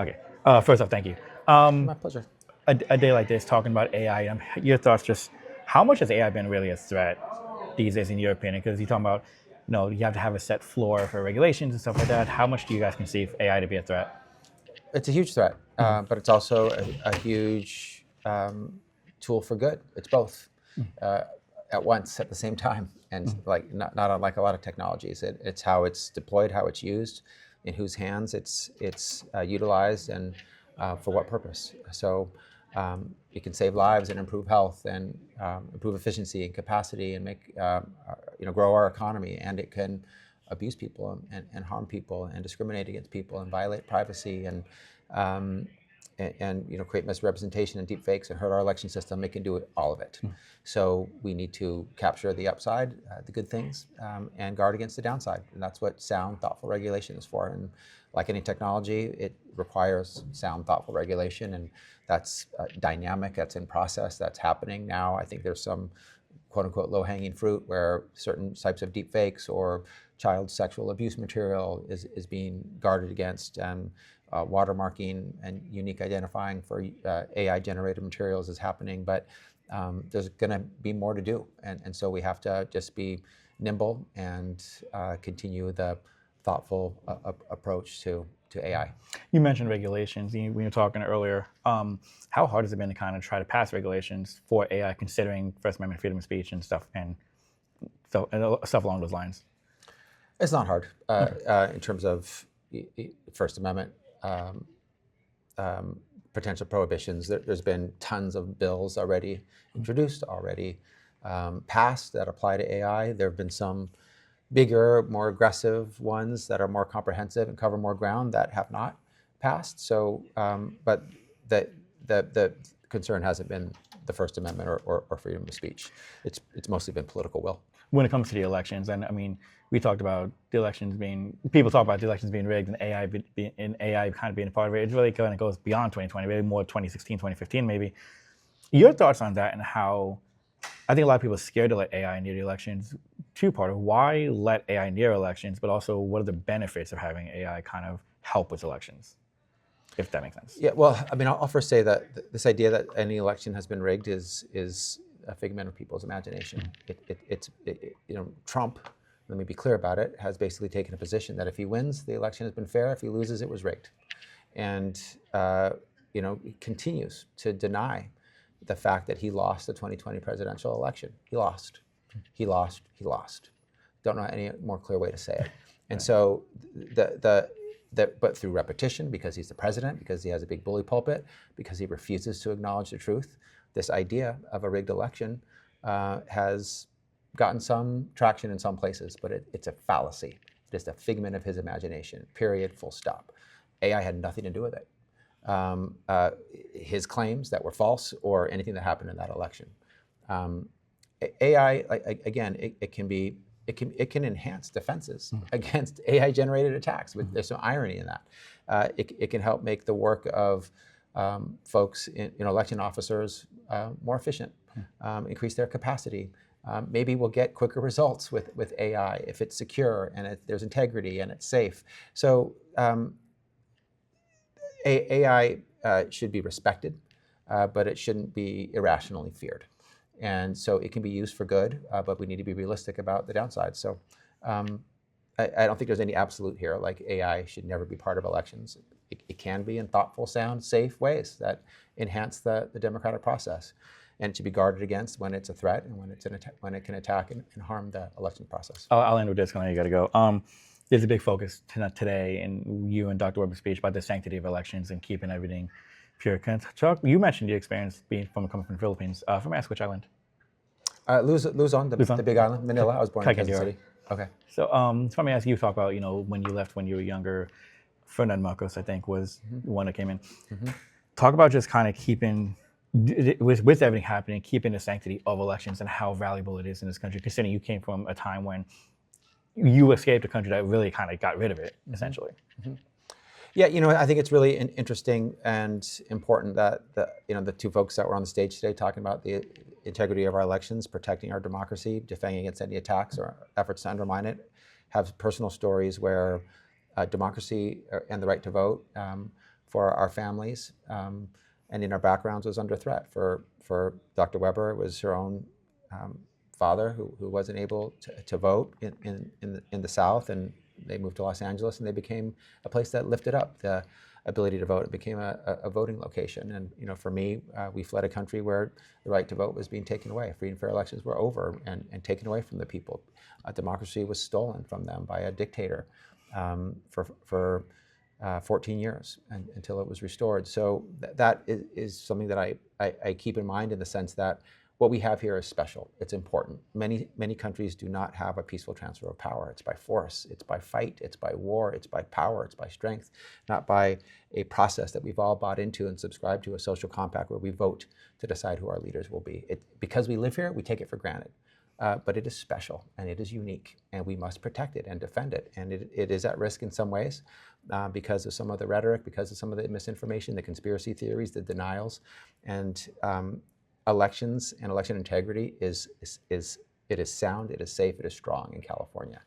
Okay. First off, thank you. My pleasure. A day like this, talking about AI, your thoughts just how much has AI been really a threat these days in your opinion? Because you're talking about, you have to have a set floor for regulations and stuff like that. How much do you guys conceive AI to be a threat? It's a huge threat, but it's also a huge tool for good. It's both at once at the same time, and like not unlike a lot of technologies. It's how it's deployed, how it's used, in whose hands it's utilized, and for what purpose. So it can save lives and improve health and improve efficiency and capacity and make grow our economy, and it can abuse people and harm people and discriminate against people and violate privacy and create misrepresentation and deep fakes and hurt our election system. It can do all of it. So we need to capture the upside, the good things, and guard against the downside. And that's what sound, thoughtful regulation is for. And like any technology, it requires sound, thoughtful regulation, and that's dynamic, that's in process, that's happening now. I think there's some quote unquote low-hanging fruit where certain types of deep fakes or child sexual abuse material is being guarded against, and watermarking and unique identifying for AI-generated materials is happening, but there's going to be more to do, and so we have to just be nimble and continue the thoughtful approach to AI. You mentioned regulations. We were talking earlier. How hard has it been to kind of try to pass regulations for AI, considering First Amendment freedom of speech and stuff, and stuff along those lines? It's not hard in terms of First Amendment potential prohibitions. There's been tons of bills already introduced, already passed that apply to AI. There have been some bigger, more aggressive ones that are more comprehensive and cover more ground that have not passed. So, but the concern hasn't been the First Amendment or freedom of speech. It's mostly been political will. When it comes to the elections, and I mean, we talked about the elections people talk about the elections being rigged and AI kind of being a part of it. It really kind of goes beyond 2020, maybe more 2016, 2015 maybe. Your thoughts on that and how, I think a lot of people are scared to let AI near the elections. Two-part, why let AI near elections, but also what are the benefits of having AI kind of help with elections, if that makes sense? Yeah, well, I mean, I'll first say that this idea that any election has been rigged is a figment of people's imagination. Trump, let me be clear about it, has basically taken a position that if he wins, the election has been fair. If he loses, it was rigged. And, he continues to deny the fact that he lost the 2020 presidential election. He lost. He lost. He lost. Don't know any more clear way to say it. And right. So, but through repetition, because he's the president, because he has a big bully pulpit, because he refuses to acknowledge the truth, this idea of a rigged election has gotten some traction in some places, but it's a fallacy. It's a figment of his imagination, period, full stop. AI had nothing to do with it. His claims that were false or anything that happened in that election. AI, again, it can enhance defenses against AI-generated attacks. There's some irony in that. It can help make the work of folks, election officers, more efficient, increase their capacity. Maybe we'll get quicker results with AI if it's secure and there's integrity and it's safe. So AI should be respected, but it shouldn't be irrationally feared. And so it can be used for good, but we need to be realistic about the downsides. So I don't think there's any absolute here, like AI should never be part of elections. It can be in thoughtful, sound, safe ways that enhance the democratic process. And it should be guarded against when it's a threat and when it can attack and harm the election process. I'll end with this, Connelly, you got to go. There's a big focus today in you and Dr. Weber's speech about the sanctity of elections and keeping everything pure. Chuck, you mentioned the experience coming from the Philippines. From ask which island? Luzon, the big island, Manila. I was born in Kansas City. Okay. So let me ask you, talk about, when you left when you were younger, Ferdinand Marcos, I think, was the one that came in. Talk about just kind of keeping, with everything happening, keeping the sanctity of elections and how valuable it is in this country, considering you came from a time when you escaped a country that really kind of got rid of it, essentially. Yeah, I think it's really interesting and important that the two folks that were on the stage today talking about the integrity of our elections, protecting our democracy, defending against any attacks or efforts to undermine it, have personal stories where democracy and the right to vote for our families, and in our backgrounds was under threat. For Dr. Weber, it was her own father who wasn't able to vote in the South, and they moved to Los Angeles, and they became a place that lifted up the ability to vote. It became a voting location. And for me, we fled a country where the right to vote was being taken away. Free and fair elections were over and taken away from the people. Democracy was stolen from them by a dictator for 14 years until it was restored. So that is something that I keep in mind, in the sense that what we have here is special. It's important. Many countries do not have a peaceful transfer of power. It's by force, it's by fight, it's by war, it's by power, it's by strength, not by a process that we've all bought into and subscribed to, a social compact where we vote to decide who our leaders will be. Because we live here, we take it for granted. But it is special, and it is unique, and we must protect it and defend it. And it is at risk in some ways because of some of the rhetoric, because of some of the misinformation, the conspiracy theories, the denials. And elections and election integrity is sound, it is safe, it is strong in California.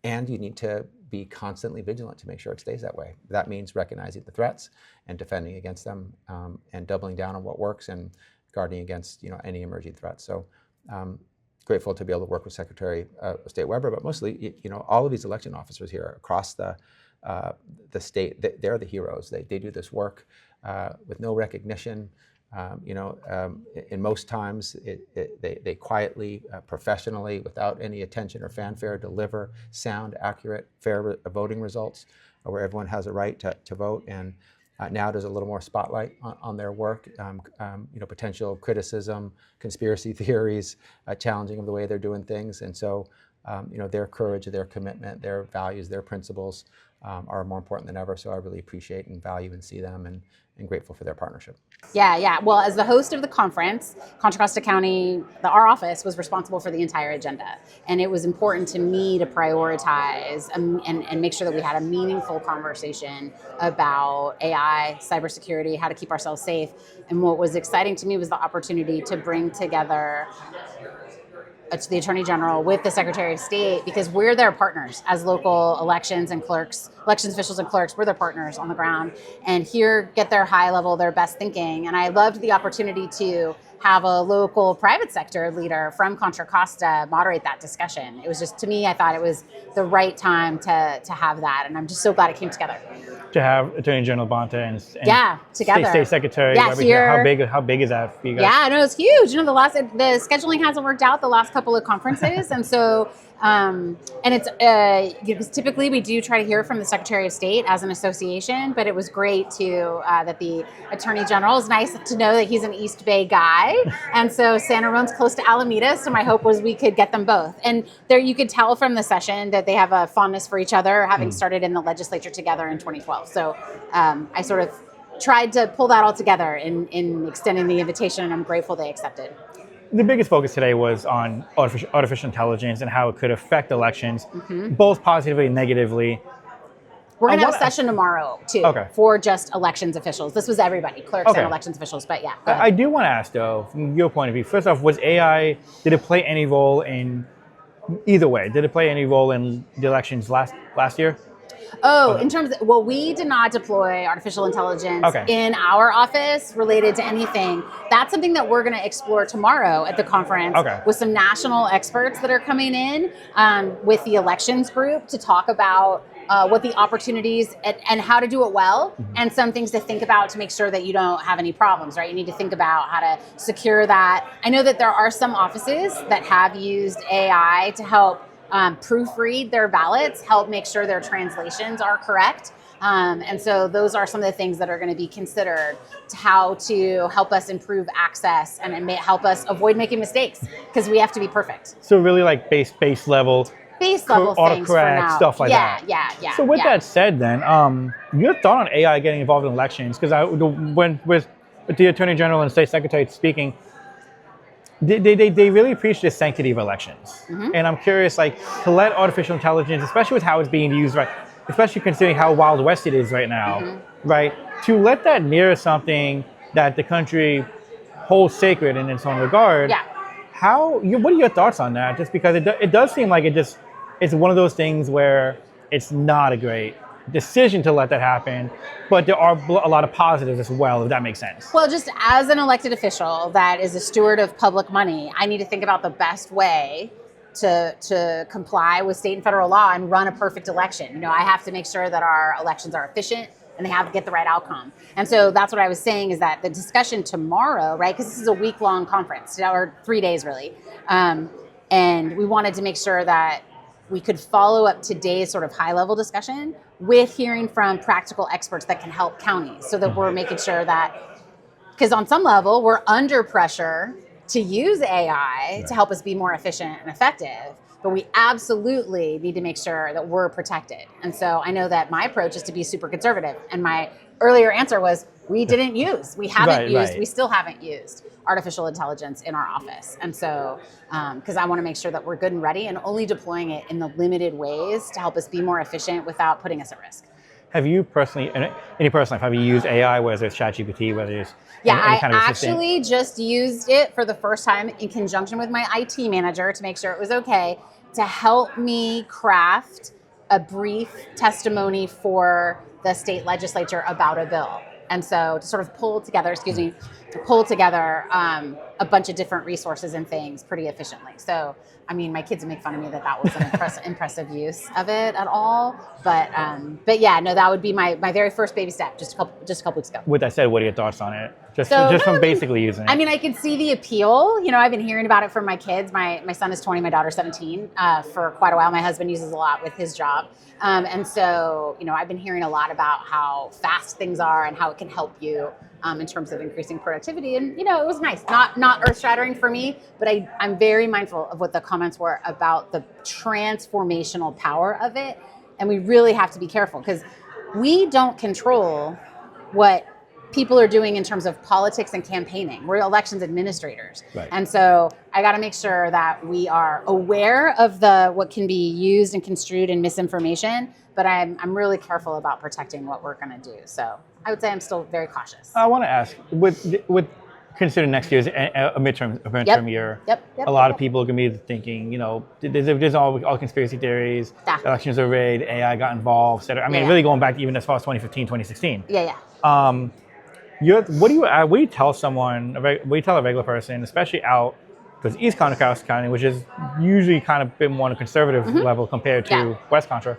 And you need to be constantly vigilant to make sure it stays that way. That means recognizing the threats and defending against them, and doubling down on what works and guarding against any emerging threats. So grateful to be able to work with Secretary of State Weber, but mostly all of these election officers here across the state. They're the heroes. They do this work with no recognition. In most times, they quietly, professionally, without any attention or fanfare, deliver sound, accurate, fair voting results where everyone has a right to vote. And now there's a little more spotlight on their work, potential criticism, conspiracy theories, challenging of the way they're doing things. And so, their courage, their commitment, their values, their principles are more important than ever. So I really appreciate and value and see them, and grateful for their partnership. Yeah. Well, as the host of the conference, Contra Costa County, our office was responsible for the entire agenda. And it was important to me to prioritize and make sure that we had a meaningful conversation about AI, cybersecurity, how to keep ourselves safe. And what was exciting to me was the opportunity to bring together the Attorney General with the Secretary of State, because we're their partners as local elections officials and clerks. We're their partners on the ground, and get their high level, their best thinking. And I loved the opportunity to have a local private sector leader from Contra Costa moderate that discussion. It was just, to me, I thought it was the right time to have that, and I'm just so glad it came together. To have Attorney General Bonta and together. State Secretary. Here. How big is that for you guys? Yeah, no, it's huge. The scheduling hasn't worked out the last couple of conferences, and so and it's because typically we do try to hear from the Secretary of State as an association, but it was great to that the Attorney General is nice to know that he's an East Bay guy, and so Santa Rosa's close to Alameda. So my hope was we could get them both, and there you could tell from the session that they have a fondness for each other, having started in the legislature together in 2012. So I sort of tried to pull that all together in extending the invitation, and I'm grateful they accepted. The biggest focus today was on artificial intelligence and how it could affect elections, both positively and negatively. We're going to have a session tomorrow, too, for just elections officials. This was everybody, clerks and elections officials, but yeah. I do want to ask, though, from your point of view, first off, did it play any role in, either way, did it play any role in the elections last year? We did not deploy artificial intelligence in our office related to anything. That's something that we're going to explore tomorrow at the conference with some national experts that are coming in with the elections group to talk about what the opportunities and how to do it well, and some things to think about to make sure that you don't have any problems, right? You need to think about how to secure that. I know that there are some offices that have used AI to help proofread their ballots, help make sure their translations are correct. And so those are some of the things that are going to be considered to how to help us improve access and help us avoid making mistakes, because we have to be perfect. So really like base level things for now. Stuff like that. Yeah. So with that said then, your thought on AI getting involved in elections, because when with the Attorney General and State Secretary speaking, they really preach the sanctity of elections. And I'm curious, to let artificial intelligence, especially with how it's being used, right, especially considering how Wild West it is right now, right, to let that mirror something that the country holds sacred in its own regard. What are your thoughts on that? Just because it does seem like it's one of those things where it's not a great decision to let that happen, but there are a lot of positives as well, if that makes sense. Well, just as an elected official that is a steward of public money, I need to think about the best way to comply with state and federal law and run a perfect election. You know, I have to make sure that our elections are efficient and they have to get the right outcome. And so that's what I was saying, is that the discussion tomorrow, right, because this is a week-long conference, or 3 days really, and we wanted to make sure that we could follow up today's sort of high-level discussion with hearing from practical experts that can help counties, so that we're making sure that, because on some level, we're under pressure to use AI to help us be more efficient and effective, but we absolutely need to make sure that we're protected. And so I know that my approach is to be super conservative. And my earlier answer was, we haven't used, we still haven't used artificial intelligence in our office. And so, because I want to make sure that we're good and ready and only deploying it in the limited ways to help us be more efficient without putting us at risk. Have you personally, in your personal life, have you used AI, whether it's ChatGPT, whether it's any kind of assistant? I actually just used it for the first time in conjunction with my IT manager to make sure it was okay, to help me craft a brief testimony for the state legislature about a bill. And so to sort of pull together a bunch of different resources and things pretty efficiently. So, I mean, my kids would make fun of me that was an impressive use of it at all. But yeah, no, that would be my very first baby step just a couple weeks ago. With that said, what are your thoughts on it? Basically using it. I mean, I can see the appeal. You know, I've been hearing about it from my kids. My son is 20, my daughter's 17, for quite a while. My husband uses a lot with his job. And so, you know, I've been hearing a lot about how fast things are and how it can help you in terms of increasing productivity. And, you know, it was nice. Not earth-shattering for me, but I'm very mindful of what the comments were about the transformational power of it. And we really have to be careful, because we don't control what people are doing in terms of politics and campaigning. We're elections administrators. Right. And so I got to make sure that we are aware of what can be used and construed in misinformation, but I'm really careful about protecting what we're going to do. So I would say I'm still very cautious. I want to ask, with considering next year a midterm year, a lot of people are going to be thinking, you know, there's all conspiracy theories, elections are rigged, AI got involved, etc. I mean, really going back even as far as 2015, 2016. What do you tell someone? What do you tell a regular person, especially out, because East Contra County, which is usually kind of a bit more on a conservative level compared to West Contra,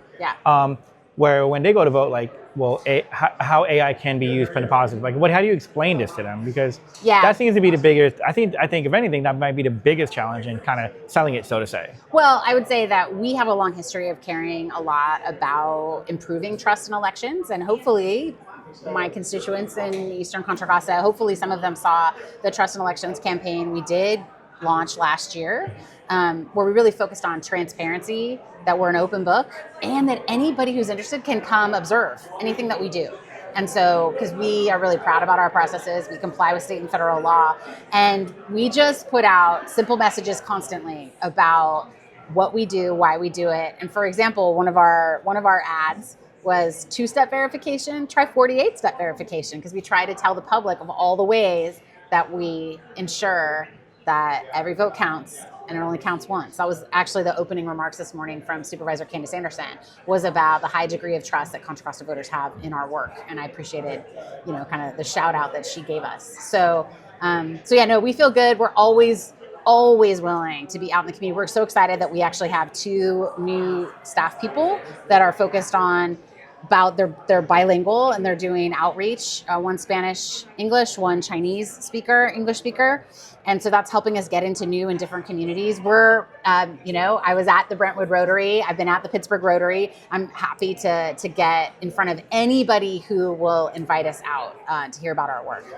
where when they go to vote, like, well, how AI can be used for the positive. Like, how do you explain this to them? Because that seems to be the biggest. I think if anything, that might be the biggest challenge in kind of selling it, so to say. Well, I would say that we have a long history of caring a lot about improving trust in elections, and hopefully my constituents in Eastern Contra Costa, hopefully some of them saw the Trust in Elections campaign we did launch last year, where we really focused on transparency, that we're an open book, and that anybody who's interested can come observe anything that we do. And so, because we are really proud about our processes, we comply with state and federal law, and we just put out simple messages constantly about what we do, why we do it. And for example, one of our ads was 2-step verification, try 48-step verification, because we try to tell the public of all the ways that we ensure that every vote counts and it only counts once. That was actually the opening remarks this morning from Supervisor Candace Anderson, was about the high degree of trust that Contra Costa voters have in our work. And I appreciated, you know, kind of the shout out that she gave us. So yeah, no, we feel good. We're always willing to be out in the community. We're so excited that we actually have 2 new staff people that are focused on they're bilingual and they're doing outreach, one Spanish, English, one Chinese speaker, English speaker. And so that's helping us get into new and different communities. We're, you know, I was at the Brentwood Rotary. I've been at the Pittsburgh Rotary. I'm happy to get in front of anybody who will invite us out to hear about our work.